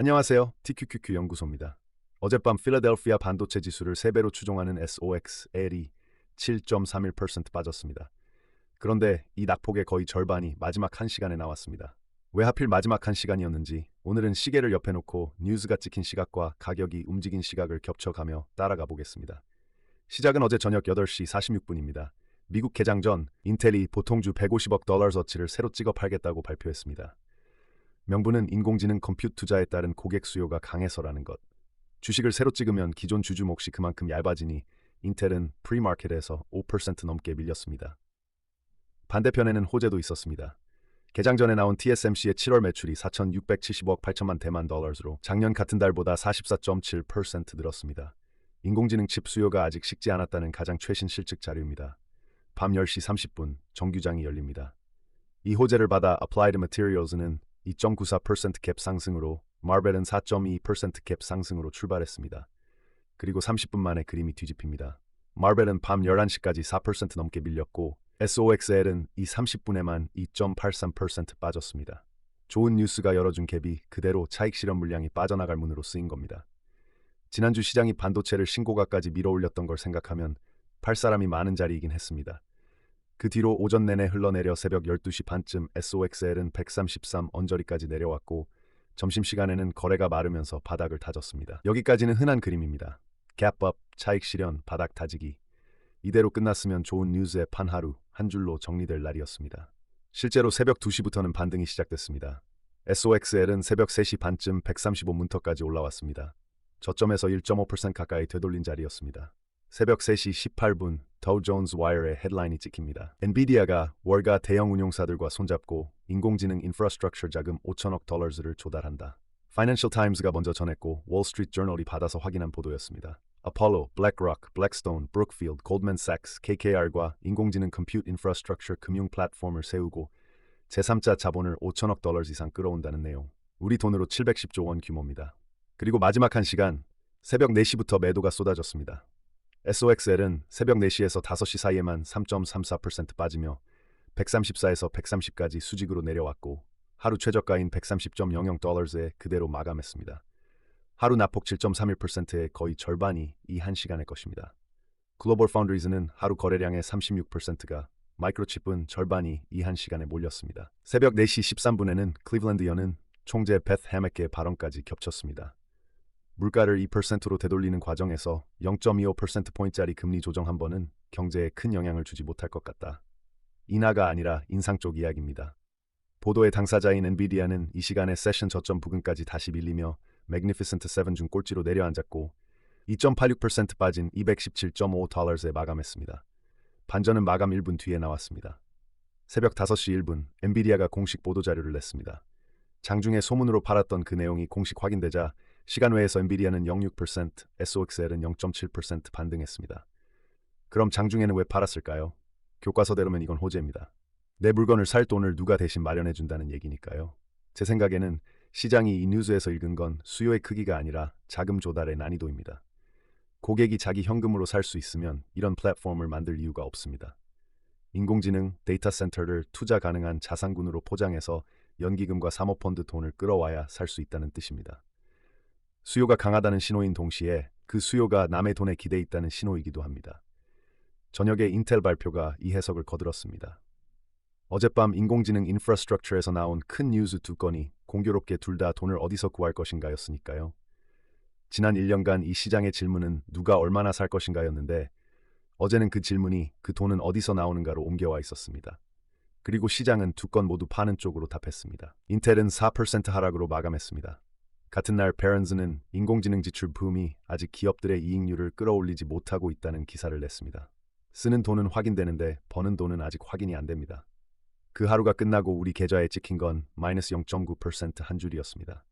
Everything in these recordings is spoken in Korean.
안녕하세요. TQQQ 연구소입니다. 어젯밤 필라델피아 반도체 지수를 3배로 추종하는 SOXL이 7.31% 빠졌습니다. 그런데 이 낙폭의 거의 절반이 마지막 1시간에 나왔습니다. 왜 하필 마지막 1시간이었는지 오늘은 시계를 옆에 놓고 뉴스가 찍힌 시각과 가격이 움직인 시각을 겹쳐가며 따라가 보겠습니다. 시작은 어제 저녁 8시 46분입니다. 미국 개장 전 인텔이 보통주 150억 달러어치를 새로 찍어 팔겠다고 발표했습니다. 명분은 인공지능 컴퓨트 투자에 따른 고객 수요가 강해서라는 것. 주식을 새로 찍으면 기존 주주 몫이 그만큼 얇아지니 인텔은 프리마켓에서 5% 넘게 밀렸습니다. 반대편에는 호재도 있었습니다. 개장 전에 나온 TSMC의 7월 매출이 4,670억 8천만 대만 달러로 작년 같은 달보다 44.7% 늘었습니다. 인공지능 칩 수요가 아직 식지 않았다는 가장 최신 실측 자료입니다. 밤 10시 30분 정규장이 열립니다. 이 호재를 받아 Applied Materials는 2.94% 캡 상승으로 마벨은 4.2% 캡 상승으로 출발했습니다. 그리고 30분 만에 그림이 뒤집힙니다. 마벨은 밤 11시까지 4% 넘게 밀렸고 SOXL은 이 30분에만 2.83% 빠졌습니다. 좋은 뉴스가 열어준 갭이 그대로 차익 실현 물량이 빠져나갈 문으로 쓰인 겁니다. 지난주 시장이 반도체를 신고가까지 밀어올렸던 걸 생각하면 팔 사람이 많은 자리이긴 했습니다. 그 뒤로 오전 내내 흘러내려 새벽 12시 반쯤 SOXL은 133 언저리까지 내려왔고 점심시간에는 거래가 마르면서 바닥을 다졌습니다. 여기까지는 흔한 그림입니다. 갭업, 차익 실현, 바닥 다지기. 이대로 끝났으면 좋은 뉴스의 판 하루, 한 줄로 정리될 날이었습니다. 실제로 새벽 2시부터는 반등이 시작됐습니다. SOXL은 새벽 3시 반쯤 135문터까지 올라왔습니다. 저점에서 1.5% 가까이 되돌린 자리였습니다. 새벽 3시 18분 더우 존스 와이어의 헤드라인이 찍힙니다. 엔비디아가 월가 대형 운용사들과 손잡고 인공지능 인프라스트럭처 자금 5천억 달러를 조달한다. 파이낸셜 타임즈가 먼저 전했고 월스트리트 저널이 받아서 확인한 보도였습니다. 아폴로, 블랙록, 블랙스톤, 브룩필드, 골드맨삭스, KKR과 인공지능 컴퓨트 인프라스트럭처 금융 플랫폼을 세우고 제3자 자본을 5천억 달러 이상 끌어온다는 내용. 우리 돈으로 710조 원 규모입니다. 그리고 마지막 1시간 새벽 4시부터 매도가 쏟아졌습니다. SOXL은 새벽 4시에서 5시 사이에만 3.34% 빠지며 134에서 130까지 수직으로 내려왔고 하루 최저가인 130.00 달러에 그대로 마감했습니다. 하루 낙폭 7.31%의 거의 절반이 이 1시간의 것입니다. 글로벌 파운드리즈는 하루 거래량의 36%가, 마이크로칩은 절반이 이 1시간에 몰렸습니다. 새벽 4시 13분에는 클리블랜드 연은 총재 베스 해맥의 발언까지 겹쳤습니다. 물가를 2%로 되돌리는 과정에서 0.25%포인트짜리 금리 조정 한 번은 경제에 큰 영향을 주지 못할 것 같다. 인하가 아니라 인상 쪽 이야기입니다. 보도의 당사자인 엔비디아는 이 시간에 세션 저점 부근까지 다시 밀리며 매그니피센트 7 중 꼴찌로 내려앉았고 2.86% 빠진 217.5 달러에 마감했습니다. 반전은 마감 1분 뒤에 나왔습니다. 새벽 5시 1분 엔비디아가 공식 보도자료를 냈습니다. 장중에 소문으로 팔았던 그 내용이 공식 확인되자 시간 외에서 엔비디아는 0.6%, SOXL은 0.7% 반등했습니다. 그럼 장중에는 왜 팔았을까요? 교과서대로면 이건 호재입니다. 내 물건을 살 돈을 누가 대신 마련해준다는 얘기니까요. 제 생각에는 시장이 이 뉴스에서 읽은 건 수요의 크기가 아니라 자금 조달의 난이도입니다. 고객이 자기 현금으로 살 수 있으면 이런 플랫폼을 만들 이유가 없습니다. 인공지능, 데이터 센터를 투자 가능한 자산군으로 포장해서 연기금과 사모펀드 돈을 끌어와야 살 수 있다는 뜻입니다. 수요가 강하다는 신호인 동시에 그 수요가 남의 돈에 기대 있다는 신호이기도 합니다. 저녁에 인텔 발표가 이 해석을 거들었습니다. 어젯밤 인공지능 인프라스트럭처에서 나온 큰 뉴스 두 건이 공교롭게 둘 다 돈을 어디서 구할 것인가였으니까요. 지난 1년간 이 시장의 질문은 누가 얼마나 살 것인가였는데 어제는 그 질문이 그 돈은 어디서 나오는가로 옮겨와 있었습니다. 그리고 시장은 두 건 모두 파는 쪽으로 답했습니다. 인텔은 4% 하락으로 마감했습니다. 같은 날 베런즈는 인공지능 지출 붐이 아직 기업들의 이익률을 끌어올리지 못하고 있다는 기사를 냈습니다. 쓰는 돈은 확인되는데 버는 돈은 아직 확인이 안 됩니다. 그 하루가 끝나고 우리 계좌에 찍힌 건 마이너스 0.9% 한 줄이었습니다.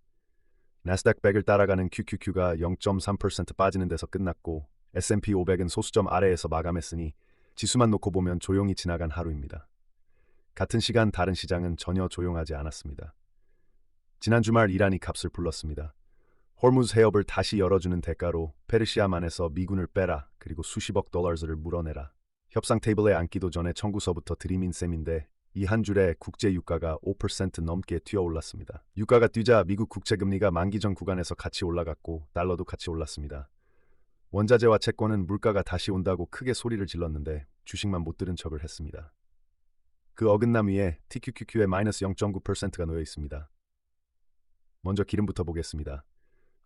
나스닥 100을 따라가는 QQQ가 0.3% 빠지는 데서 끝났고 S&P 500은 소수점 아래에서 마감했으니 지수만 놓고 보면 조용히 지나간 하루입니다. 같은 시간 다른 시장은 전혀 조용하지 않았습니다. 지난 주말 이란이 값을 불렀습니다. 호르무즈 해협을 다시 열어주는 대가로 페르시아만에서 미군을 빼라 그리고 수십억 달러를 물어내라. 협상 테이블에 앉기도 전에 청구서부터 들이민 셈인데 이 한 줄에 국제 유가가 5% 넘게 뛰어올랐습니다. 유가가 뛰자 미국 국채 금리가 만기 전 구간에서 같이 올라갔고 달러도 같이 올랐습니다. 원자재와 채권은 물가가 다시 온다고 크게 소리를 질렀는데 주식만 못 들은 척을 했습니다. 그 어긋남 위에 TQQQ에 마이너스 0.9%가 놓여 있습니다. 먼저 기름부터 보겠습니다.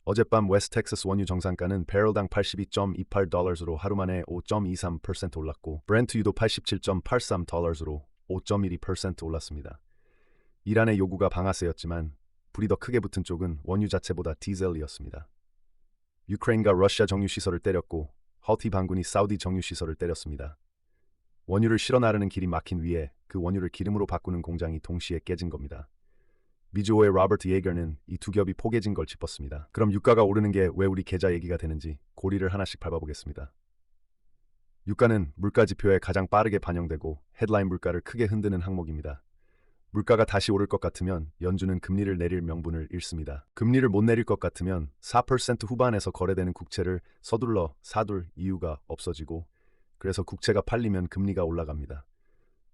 어젯밤 웨스트텍사스 원유 정상가는 배럴당 82.28달러로 하루 만에 5.23% 올랐고 브렌트유도 87.83달러로 5.12% 올랐습니다. 이란의 요구가 방아쇠였지만 불이 더 크게 붙은 쪽은 원유 자체보다 디젤이었습니다. 유크레인과 러시아 정유시설을 때렸고 허티 반군이 사우디 정유시설을 때렸습니다. 원유를 실어 나르는 길이 막힌 위에 그 원유를 기름으로 바꾸는 공장이 동시에 깨진 겁니다. 미주호의 로버트 예거는 이 두 겹이 포개진 걸 짚었습니다. 그럼 유가가 오르는 게 왜 우리 계좌 얘기가 되는지 고리를 하나씩 밟아보겠습니다. 유가는 물가 지표에 가장 빠르게 반영되고 헤드라인 물가를 크게 흔드는 항목입니다. 물가가 다시 오를 것 같으면 연준은 금리를 내릴 명분을 잃습니다. 금리를 못 내릴 것 같으면 4% 후반에서 거래되는 국채를 서둘러 사둘 이유가 없어지고 그래서 국채가 팔리면 금리가 올라갑니다.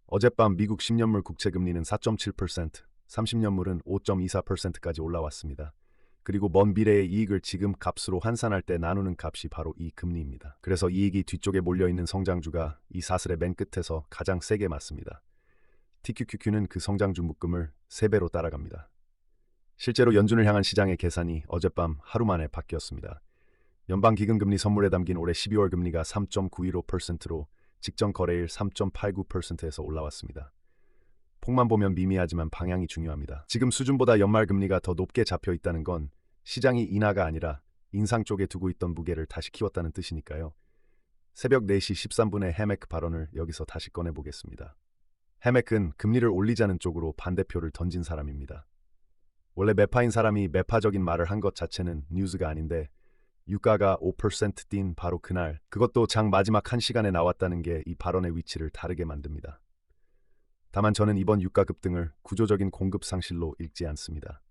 어젯밤 미국 10년물 국채 금리는 4.7%, 30년물은 5.24%까지 올라왔습니다. 그리고 먼 미래의 이익을 지금 값으로 환산할 때 나누는 값이 바로 이 금리입니다. 그래서 이익이 뒤쪽에 몰려있는 성장주가 이 사슬의 맨 끝에서 가장 세게 맞습니다. TQQQ는 그 성장주 묶음을 3배로 따라갑니다. 실제로 연준을 향한 시장의 계산이 어젯밤 하루 만에 바뀌었습니다. 연방기금금리 선물에 담긴 올해 12월 금리가 3.915%로 직전 거래일 3.89%에서 올라왔습니다. 폭만 보면 미미하지만 방향이 중요합니다. 지금 수준보다 연말 금리가 더 높게 잡혀 있다는 건 시장이 인하가 아니라 인상 쪽에 두고 있던 무게를 다시 키웠다는 뜻이니까요. 새벽 4시 13분의 해메크 발언을 여기서 다시 꺼내보겠습니다. 해메크는 금리를 올리자는 쪽으로 반대표를 던진 사람입니다. 원래 매파인 사람이 매파적인 말을 한 것 자체는 뉴스가 아닌데 유가가 5% 뛴 바로 그날 그것도 장 마지막 1시간에 나왔다는 게 이 발언의 위치를 다르게 만듭니다. 다만 저는 이번 유가 급등을 구조적인 공급 상실로 읽지 않습니다.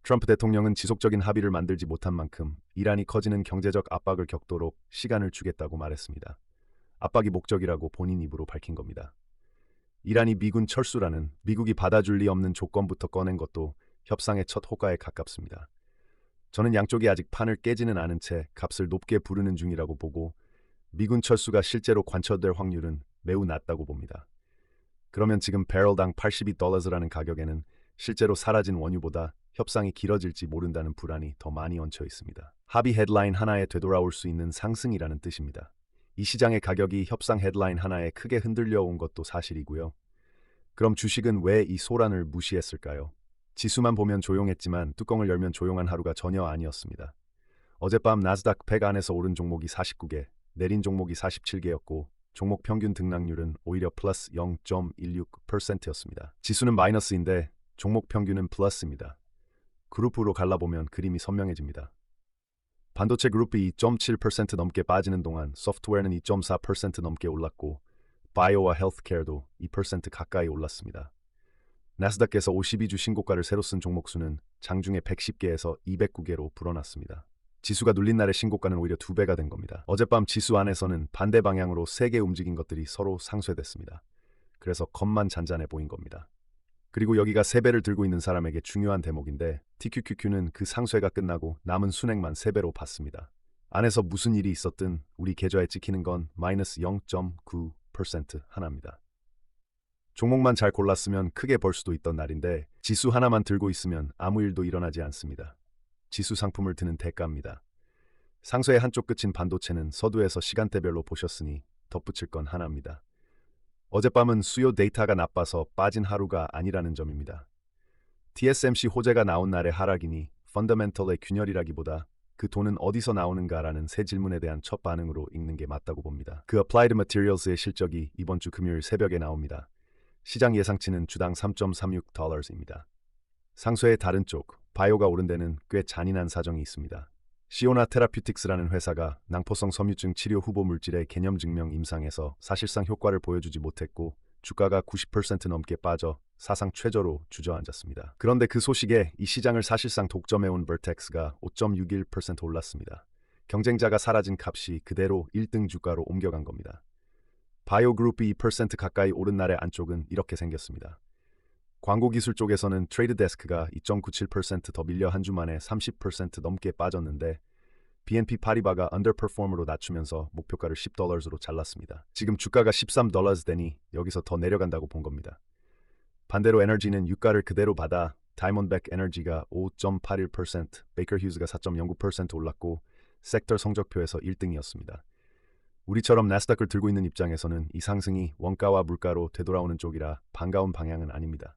트럼프 대통령은 지속적인 합의를 만들지 못한 만큼 이란이 커지는 경제적 압박을 겪도록 시간을 주겠다고 말했습니다. 압박이 목적이라고 본인 입으로 밝힌 겁니다. 이란이 미군 철수라는 미국이 받아줄 리 없는 조건부터 꺼낸 것도 협상의 첫 호가에 가깝습니다. 저는 양쪽이 아직 판을 깨지는 않은 채 값을 높게 부르는 중이라고 보고 미군 철수가 실제로 관철될 확률은 매우 낮다고 봅니다. 그러면 지금 배럴당 82달러라는 가격에는 실제로 사라진 원유보다 협상이 길어질지 모른다는 불안이 더 많이 얹혀 있습니다. 합의 헤드라인 하나에 되돌아올 수 있는 상승이라는 뜻입니다. 이 시장의 가격이 협상 헤드라인 하나에 크게 흔들려 온 것도 사실이고요. 그럼 주식은 왜 이 소란을 무시했을까요? 지수만 보면 조용했지만 뚜껑을 열면 조용한 하루가 전혀 아니었습니다. 어젯밤 나스닥 100 안에서 오른 종목이 49개, 내린 종목이 47개였고 종목 평균 등락률은 오히려 플러스 0.16%였습니다. 지수는 마이너스인데 종목 평균은 플러스입니다. 그룹으로 갈라보면 그림이 선명해집니다. 반도체 그룹이 2.7% 넘게 빠지는 동안 소프트웨어는 2.4% 넘게 올랐고 바이오와 헬스케어도 2% 가까이 올랐습니다. 나스닥에서 52주 신고가를 새로 쓴 종목 수는 장중에 110개에서 209개로 불어났습니다. 지수가 눌린 날의 신고가는 오히려 2배가 된 겁니다. 어젯밤 지수 안에서는 반대 방향으로 세게 움직인 것들이 서로 상쇄됐습니다. 그래서 겉만 잔잔해 보인 겁니다. 그리고 여기가 3배를 들고 있는 사람에게 중요한 대목인데 TQQQ는 그 상쇄가 끝나고 남은 순액만 3배로 봤습니다. 안에서 무슨 일이 있었든 우리 계좌에 찍히는 건 마이너스 0.9% 하나입니다. 종목만 잘 골랐으면 크게 벌 수도 있던 날인데 지수 하나만 들고 있으면 아무 일도 일어나지 않습니다. 지수 상품을 드는 대가입니다. 상쇄의 한쪽 끝인 반도체는 서두에서 시간대별로 보셨으니 덧붙일 건 하나입니다. 어젯밤은 수요 데이터가 나빠서 빠진 하루가 아니라는 점입니다. TSMC 호재가 나온 날의 하락이니 펀더멘털의 균열이라기보다 그 돈은 어디서 나오는가라는 새 질문에 대한 첫 반응으로 읽는 게 맞다고 봅니다. 그 Applied Materials의 실적이 이번 주 금요일 새벽에 나옵니다. 시장 예상치는 주당 3.36달러입니다. 상쇄의 다른 쪽, 바이오가 오른 데는 꽤 잔인한 사정이 있습니다. 시오나 테라퓨틱스라는 회사가 낭포성 섬유증 치료 후보 물질의 개념 증명 임상에서 사실상 효과를 보여주지 못했고 주가가 90% 넘게 빠져 사상 최저로 주저앉았습니다. 그런데 그 소식에 이 시장을 사실상 독점해온 버텍스가 5.61% 올랐습니다. 경쟁자가 사라진 값이 그대로 1등 주가로 옮겨간 겁니다. 바이오 그룹이 2% 가까이 오른 날의 안쪽은 이렇게 생겼습니다. 광고 기술 쪽에서는 트레이드 데스크가 2.97%더 밀려 한 주 만에 30% 넘게 빠졌는데 BNP 파리바가 언더퍼폼으로 낮추면서 목표가를 $10로 잘랐습니다. 지금 주가가 $13 되니 여기서 더 내려간다고 본 겁니다. 반대로 에너지는 유가를 그대로 받아 다이몬드백 에너지가 5.81%, 베이커 휴즈가 4.09% 올랐고 섹터 성적표에서 1등이었습니다. 우리처럼 나스닥을 들고 있는 입장에서는 이 상승이 원가와 물가로 되돌아오는 쪽이라 반가운 방향은 아닙니다.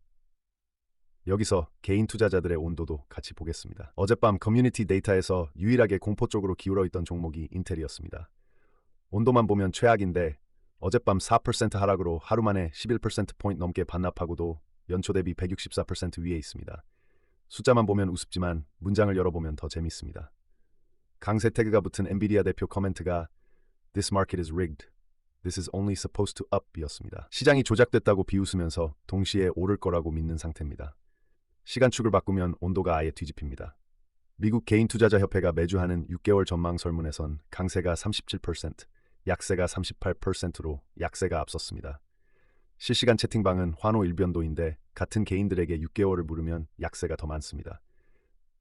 여기서 개인 투자자들의 온도도 같이 보겠습니다. 어젯밤 커뮤니티 데이터에서 유일하게 공포 쪽으로 기울어 있던 종목이 인텔이었습니다. 온도만 보면 최악인데 어젯밤 4% 하락으로 하루 만에 11%포인트 넘게 반납하고도 연초 대비 164% 위에 있습니다. 숫자만 보면 우습지만 문장을 열어보면 더 재밌습니다. 강세 태그가 붙은 엔비디아 대표 커멘트가 This market is rigged. This is only supposed to up 이었습니다. 시장이 조작됐다고 비웃으면서 동시에 오를 거라고 믿는 상태입니다. 시간축을 바꾸면 온도가 아예 뒤집힙니다. 미국 개인투자자협회가 매주 하는 6개월 전망 설문에선 강세가 37%, 약세가 38%로 약세가 앞섰습니다. 실시간 채팅방은 환호 일변도인데 같은 개인들에게 6개월을 물으면 약세가 더 많습니다.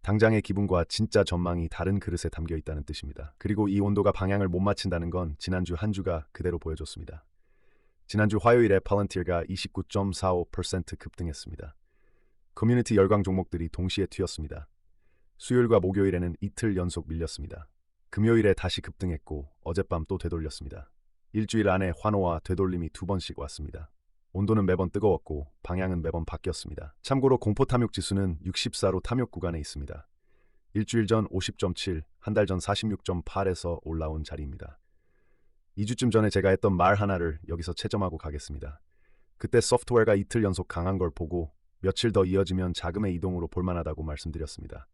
당장의 기분과 진짜 전망이 다른 그릇에 담겨 있다는 뜻입니다. 그리고 이 온도가 방향을 못 맞춘다는 건 지난주 한 주가 그대로 보여줬습니다. 지난주 화요일에 팔런티어가 29.45% 급등했습니다. 커뮤니티 열광 종목들이 동시에 튀었습니다. 수요일과 목요일에는 이틀 연속 밀렸습니다. 금요일에 다시 급등했고 어젯밤 또 되돌렸습니다. 일주일 안에 환호와 되돌림이 2번씩 왔습니다. 온도는 매번 뜨거웠고 방향은 매번 바뀌었습니다. 참고로 공포 탐욕 지수는 64로 탐욕 구간에 있습니다. 일주일 전 50.7, 한 달 전 46.8에서 올라온 자리입니다. 2주쯤 전에 제가 했던 말 하나를 여기서 채점하고 가겠습니다. 그때 소프트웨어가 이틀 연속 강한 걸 보고 며칠 더 이어지면 자금의 이동으로 볼만하다고 말씀드렸습니다.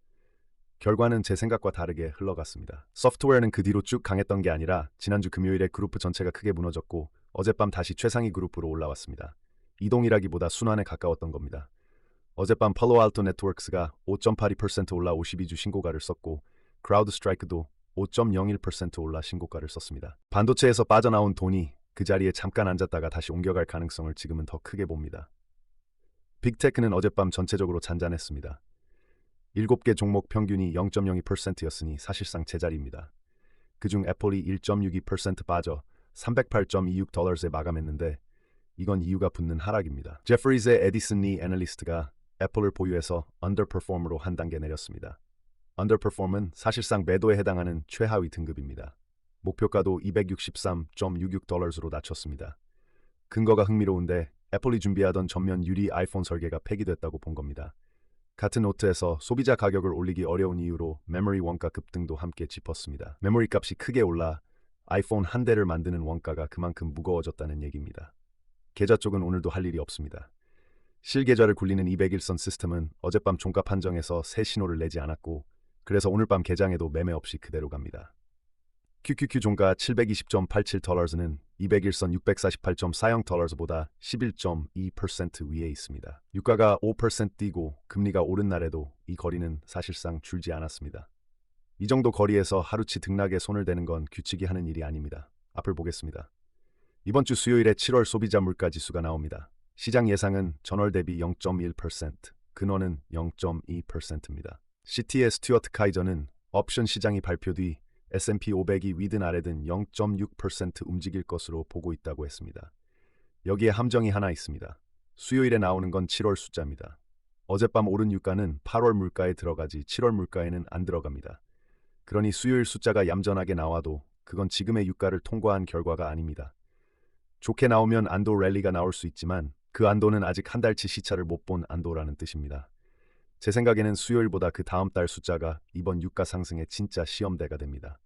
결과는 제 생각과 다르게 흘러갔습니다. 소프트웨어는 그 뒤로 쭉 강했던 게 아니라 지난주 금요일에 그룹 전체가 크게 무너졌고 어젯밤 다시 최상위 그룹으로 올라왔습니다. 이동이라기보다 순환에 가까웠던 겁니다. 어젯밤 팔로알토 네트워크스가 5.82% 올라 52주 신고가를 썼고 크라우드 스트라이크도 5.01% 올라 신고가를 썼습니다. 반도체에서 빠져나온 돈이 그 자리에 잠깐 앉았다가 다시 옮겨갈 가능성을 지금은 더 크게 봅니다. 빅테크는 어젯밤 전체적으로 잔잔했습니다. 7개 종목 평균이 0.02%였으니 사실상 제자리입니다. 그중 애플이 1.62% 빠져 $308.26에 마감했는데 이건 이유가 붙는 하락입니다. 제프리즈의 에디슨 리 애널리스트가 애플을 보유해서 언더퍼폼으로 한 단계 내렸습니다. 언더퍼폼은 사실상 매도에 해당하는 최하위 등급입니다. 목표가도 $263.66로 낮췄습니다. 근거가 흥미로운데 애플이 준비하던 전면 유리 아이폰 설계가 폐기됐다고 본 겁니다. 같은 노트에서 소비자 가격을 올리기 어려운 이유로 메모리 원가 급등도 함께 짚었습니다. 메모리 값이 크게 올라 아이폰 한 대를 만드는 원가가 그만큼 무거워졌다는 얘기입니다. 계좌 쪽은 오늘도 할 일이 없습니다. 실계좌를 굴리는 200일선 시스템은 어젯밤 종가 판정에서 새 신호를 내지 않았고 그래서 오늘 밤 개장에도 매매 없이 그대로 갑니다. QQQ 종가 $720.87는 200일선 $648.40보다 11.2% 위에 있습니다. 유가가 5% 뛰고 금리가 오른 날에도 이 거리는 사실상 줄지 않았습니다. 이 정도 거리에서 하루치 등락에 손을 대는 건 규칙이 하는 일이 아닙니다. 앞을 보겠습니다. 이번 주 수요일에 7월 소비자 물가 지수가 나옵니다. 시장 예상은 전월 대비 0.1%, 근원은 0.2%입니다. CT의 스튜어트 카이저는 옵션 시장이 발표 뒤 S&P 500이 위든 아래든 0.6% 움직일 것으로 보고 있다고 했습니다. 여기에 함정이 하나 있습니다. 수요일에 나오는 건 7월 숫자입니다. 어젯밤 오른 유가는 8월 물가에 들어가지 7월 물가에는 안 들어갑니다. 그러니 수요일 숫자가 얌전하게 나와도 그건 지금의 유가를 통과한 결과가 아닙니다. 좋게 나오면 안도 랠리가 나올 수 있지만 그 안도는 아직 한 달치 시차를 못 본 안도라는 뜻입니다. 제 생각에는 수요일보다 그 다음 달 숫자가 이번 유가 상승의 진짜 시험대가 됩니다.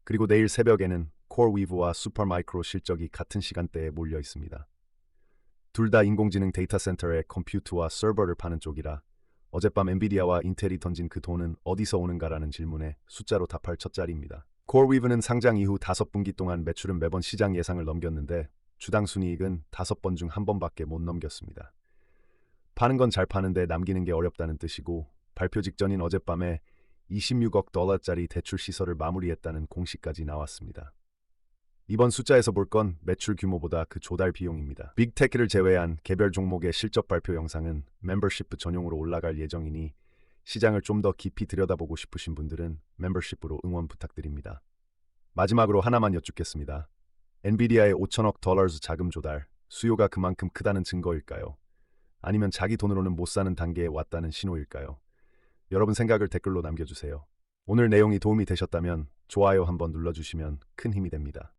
그리고 내일 새벽에는 코어위브와 슈퍼마이크로 실적이 같은 시간대에 몰려 있습니다. 둘 다 인공지능 데이터 센터에 컴퓨터와 서버를 파는 쪽이라 어젯밤 엔비디아와 인텔이 던진 그 돈은 어디서 오는가라는 질문에 숫자로 답할 첫 자리입니다. 코어위브는 상장 이후 5분기 동안 매출은 매번 시장 예상을 넘겼는데 주당 순이익은 5번 중 1번밖에 못 넘겼습니다. 파는 건 잘 파는데 남기는 게 어렵다는 뜻이고 발표 직전인 어젯밤에 $26억 대출 시설을 마무리했다는 공시까지 나왔습니다. 이번 숫자에서 볼 건 매출 규모보다 그 조달 비용입니다. 빅테크를 제외한 개별 종목의 실적 발표 영상은 멤버십 전용으로 올라갈 예정이니 시장을 좀 더 깊이 들여다보고 싶으신 분들은 멤버십으로 응원 부탁드립니다. 마지막으로 하나만 여쭙겠습니다. 엔비디아의 5천억 달러 자금 조달, 수요가 그만큼 크다는 증거일까요? 아니면 자기 돈으로는 못 사는 단계에 왔다는 신호일까요? 여러분 생각을 댓글로 남겨주세요. 오늘 내용이 도움이 되셨다면 좋아요 한번 눌러주시면 큰 힘이 됩니다.